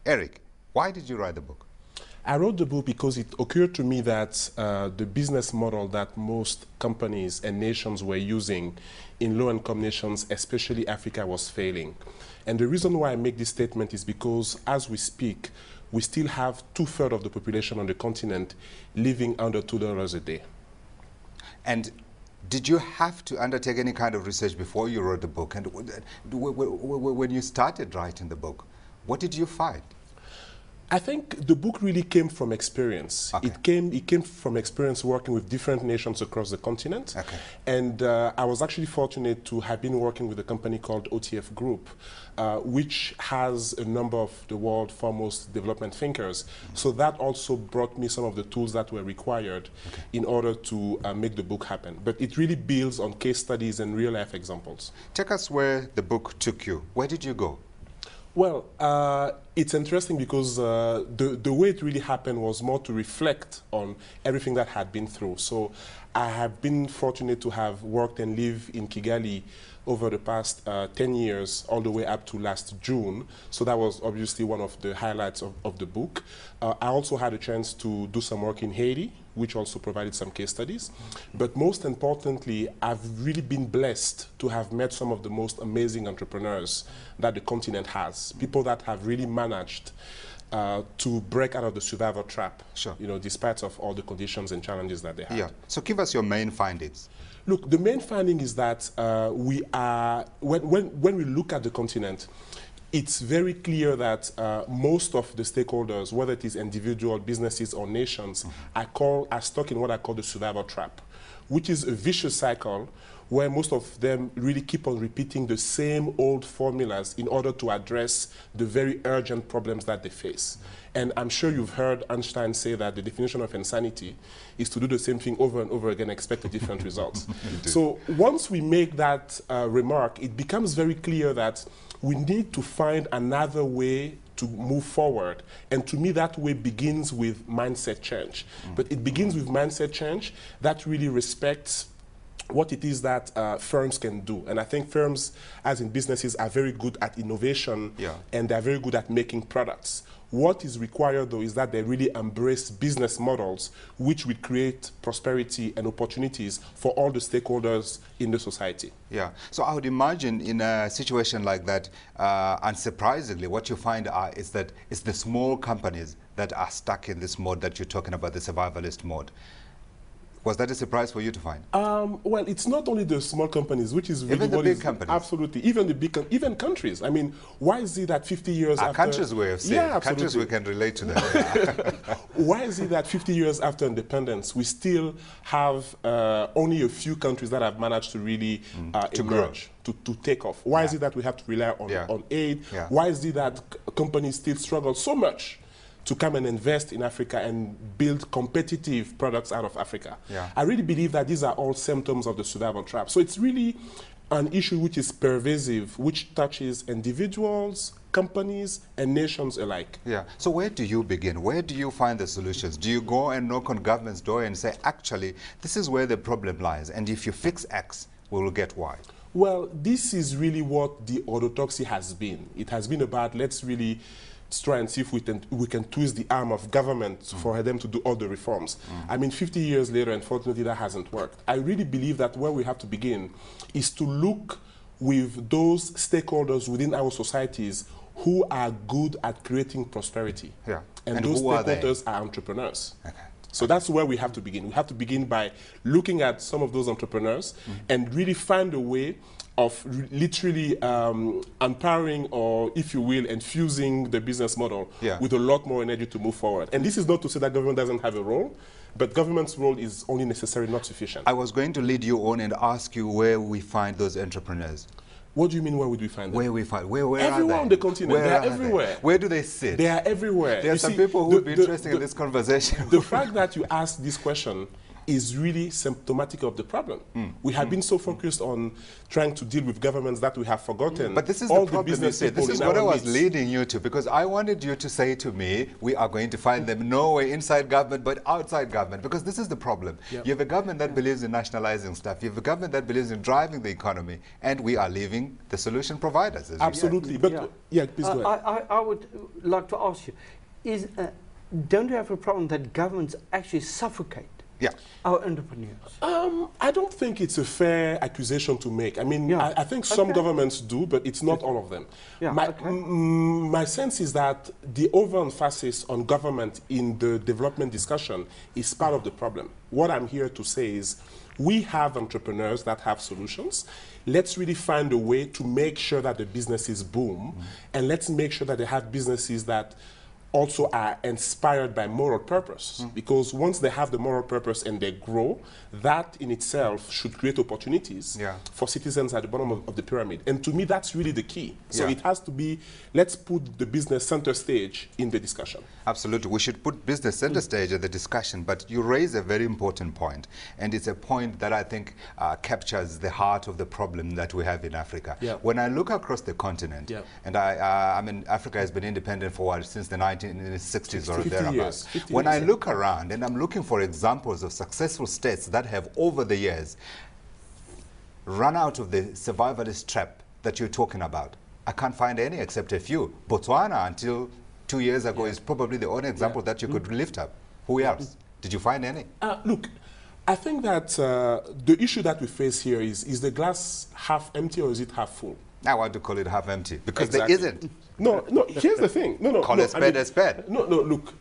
Eric, why did you write the book? I wrote the book because it occurred to me that the business model that most companies and nations were using in low-income nations, especially Africa, was failing. And the reason why I make this statement is because, as we speak, we still have 2/3 of the population on the continent living under $2 a day. And did you have to undertake any kind of research before you wrote the book? And when you started writing the book, what did you find? I think the book really came from experience. Okay. It came from experience working with different nations across the continent. Okay. And I was actually fortunate to have been working with a company called OTF Group, which has a number of the world's foremost development thinkers. Mm-hmm. So that also brought me some of the tools that were required in order to make the book happen. But it really builds on case studies and real-life examples. Take us where the book took you. Where did you go? Well, it's interesting because the way it really happened was more to reflect on everything that had been through. So I have been fortunate to have worked and lived in Kigali over the past 10 years, all the way up to last June. So that was obviously one of the highlights of the book. I also had a chance to do some work in Haiti, which also provided some case studies. But most importantly, I've really been blessed to have met some of the most amazing entrepreneurs that the continent has. People that have really managed to break out of the survival trap, sure, you know, despite of all the conditions and challenges that they had. Yeah. So give us your main findings. Look, the main finding is that when we look at the continent, it's very clear that most of the stakeholders, whether it is individual businesses or nations, are stuck in what I call the survival trap, which is a vicious cycle where most of them really keep on repeating the same old formulas in order to address the very urgent problems that they face. And I'm sure you've heard Einstein say that the definition of insanity is to do the same thing over and over again, expect a different result. So once we make that remark, it becomes very clear that we need to find another way to move forward. And to me, that way begins with mindset change. But it begins with mindset change that really respects what it is that firms can do. And I think firms, as in businesses, are very good at innovation, and they're very good at making products. What is required, though, is that they really embrace business models which will create prosperity and opportunities for all the stakeholders in the society. Yeah. So I would imagine in a situation like that, unsurprisingly, what you find is that it's the small companies that are stuck in this mode that you're talking about, the survivalist mode. Was that a surprise for you to find? Well, it's not only the small companies, which is really even the big companies. Absolutely, even the big, even countries. I mean, why is it that 50 years after countries we have said, countries we can relate to that. Why is it that 50 years after independence, we still have only a few countries that have managed to really emerge, to take off? Why is it that we have to rely on aid? Why is it that companies still struggle so much to come and invest in Africa and build competitive products out of Africa? I really believe that these are all symptoms of the survival trap. So it's really an issue which is pervasive, which touches individuals, companies, and nations alike. Yeah. So where do you begin? Where do you find the solutions? Do you go and knock on government's door and say, actually, this is where the problem lies, and if you fix X, we will get Y? Well, this is really what the orthodoxy has been. It has been about, let's really try and see if we can twist the arm of government for them to do all the reforms. I mean, 50 years later, unfortunately, that hasn't worked. I really believe that where we have to begin is to look with those stakeholders within our societies who are good at creating prosperity. And those stakeholders are entrepreneurs. So that's where we have to begin. We have to begin by looking at some of those entrepreneurs and really find a way of literally empowering, or if you will, infusing the business model with a lot more energy to move forward. And this is not to say that government doesn't have a role, but government's role is only necessary, not sufficient. I was going to lead you on and ask you where we find those entrepreneurs. What do you mean, where would we find them? Where we find, where everywhere are they? on the continent. They are everywhere. They? Where do they sit? They are everywhere. There are some people who would be interested in this conversation. The fact that you asked this question is really symptomatic of the problem. We have been so focused on trying to deal with governments that we have forgotten. But this is all the problem, business you say. This people is in what I our was midst. leading you to, because I wanted you to say to me, we are going to find them nowhere inside government, but outside government, because this is the problem. Yep. You have a government that believes in nationalizing stuff. You have a government that believes in driving the economy, and we are leaving the solution providers. As Absolutely. But yeah, please go ahead. I would like to ask you, don't you have a problem that governments actually suffocate our entrepreneurs? I don't think it's a fair accusation to make. I mean, I think some governments do, but it's not all of them. My sense is that the overemphasis on government in the development discussion is part of the problem. What I'm here to say is we have entrepreneurs that have solutions. Let's really find a way to make sure that the businesses boom, and let's make sure that they have businesses that also are inspired by moral purpose, because once they have the moral purpose and they grow, that in itself should create opportunities for citizens at the bottom of the pyramid. And to me, that's really the key. So it has to be, let's put the business center stage in the discussion. Absolutely. We should put business center stage at the discussion, but you raise a very important point, and it's a point that I think captures the heart of the problem that we have in Africa. When I look across the continent, and I mean, Africa has been independent for what, since the 1960s or thereabouts. When I look around and I'm looking for examples of successful states that have over the years run out of the survivalist trap that you're talking about, I can't find any except a few. Botswana, until 2 years ago, is probably the only example that you could lift up. Who else? Did you find any? Look, I think that the issue that we face here is the glass half empty or is it half full? I want to call it half empty, because there isn't. No, here's the thing. Call a spade a spade. No, look,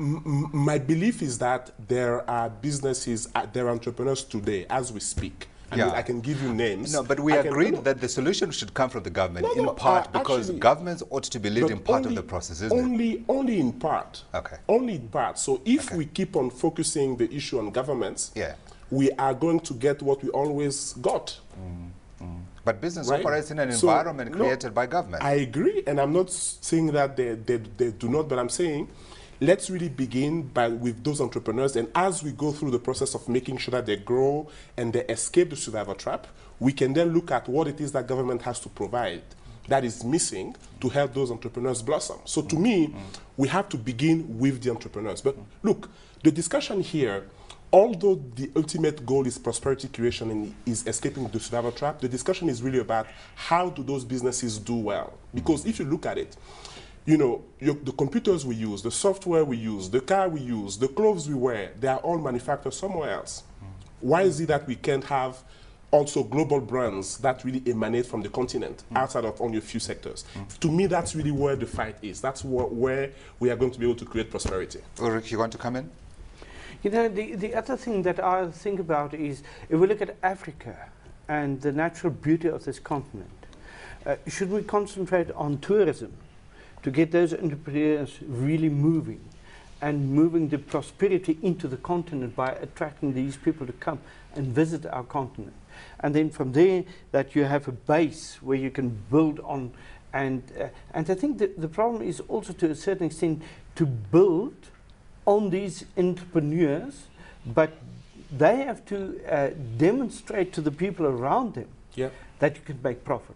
my belief is that there are businesses, there are entrepreneurs today, as we speak. I mean, I can give you names. No, but we agreed that the solution should come from the government, in part, because actually, governments ought to be leading part of the process, isn't it? Only in part. Okay. Only in part. So if we keep on focusing the issue on governments, we are going to get what we always got. But business operates in an environment created by government. I agree, and I'm not saying that they do not, but I'm saying let's really begin with those entrepreneurs, and as we go through the process of making sure that they grow and they escape the survival trap, we can then look at what it is that government has to provide that is missing to help those entrepreneurs blossom. So to me, we have to begin with the entrepreneurs. But look, the discussion here, although the ultimate goal is prosperity creation and is escaping the survival trap, the discussion is really about how do those businesses do well. Because if you look at it, you know, the computers we use, the software we use, the car we use, the clothes we wear, they are all manufactured somewhere else. Why is it that we can't have also global brands that really emanate from the continent outside of only a few sectors? To me, that's really where the fight is. That's where we are going to be able to create prosperity. Ulrich, you want to come in? You know, the other thing that I think about is, if we look at Africa and the natural beauty of this continent, should we concentrate on tourism to get those entrepreneurs really moving and moving the prosperity into the continent by attracting these people to come and visit our continent? And then from there, that you have a base where you can build on. And I think that the problem is also, to a certain extent, to build on these entrepreneurs, but they have to demonstrate to the people around them that you can make profit.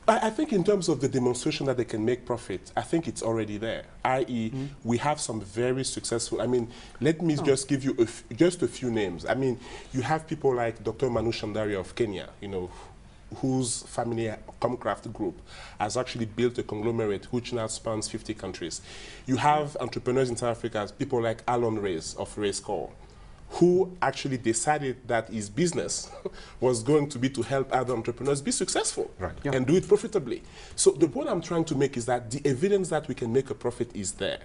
I think in terms of the demonstration that they can make profit, I think it's already there, i.e. we have some very successful, I mean, let me just give you just a few names. I mean, you have people like Dr. Manu Shandaria of Kenya, you know, whose family, Comcraft Group, has actually built a conglomerate which now spans 50 countries. You have entrepreneurs in South Africa, people like Alon Reyes of Reyes Core, who actually decided that his business was going to be to help other entrepreneurs be successful and do it profitably. So the point I'm trying to make is that the evidence that we can make a profit is there.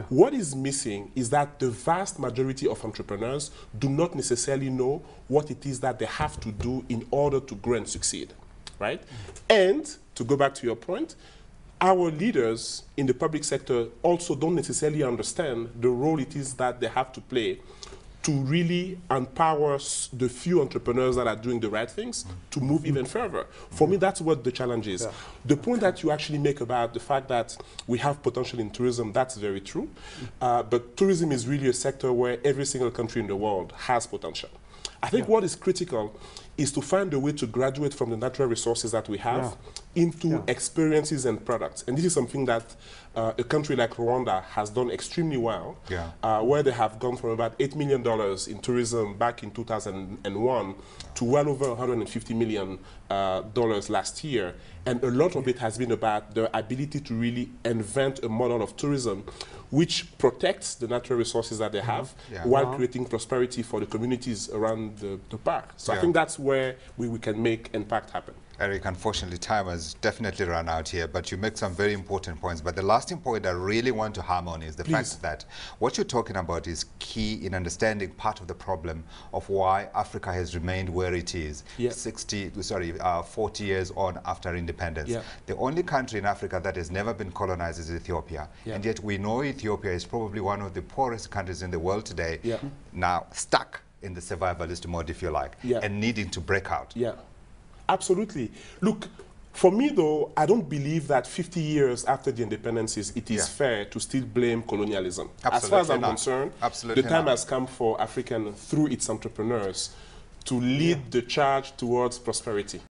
What is missing is that the vast majority of entrepreneurs do not necessarily know what it is that they have to do in order to grow and succeed, right? And to go back to your point, our leaders in the public sector also don't necessarily understand the role it is that they have to play to really empower the few entrepreneurs that are doing the right things to move even further. For me, that's what the challenge is. Yeah. The point that you actually make about the fact that we have potential in tourism, that's very true. But tourism is really a sector where every single country in the world has potential. I think what is critical is to find a way to graduate from the natural resources that we have into experiences and products. And this is something that a country like Rwanda has done extremely well, where they have gone from about $8 million in tourism back in 2001 to well over $150 million last year. And a lot of it has been about the ability to really invent a model of tourism which protects the natural resources that they have while creating prosperity for the communities around the park. So I think that's where we can make impact happen. Eric, unfortunately, time has definitely run out here, but you make some very important points. But the lasting point I really want to hammer on is the fact that what you're talking about is key in understanding part of the problem of why Africa has remained where it is 40 years on after independence. The only country in Africa that has never been colonized is Ethiopia. And yet we know Ethiopia is probably one of the poorest countries in the world today, now stuck in the survivalist mode, if you like, and needing to break out. Absolutely. Look, for me, though, I don't believe that 50 years after the independences, it is fair to still blame colonialism. As far as I'm concerned, the time has come for African, through its entrepreneurs, to lead the charge towards prosperity.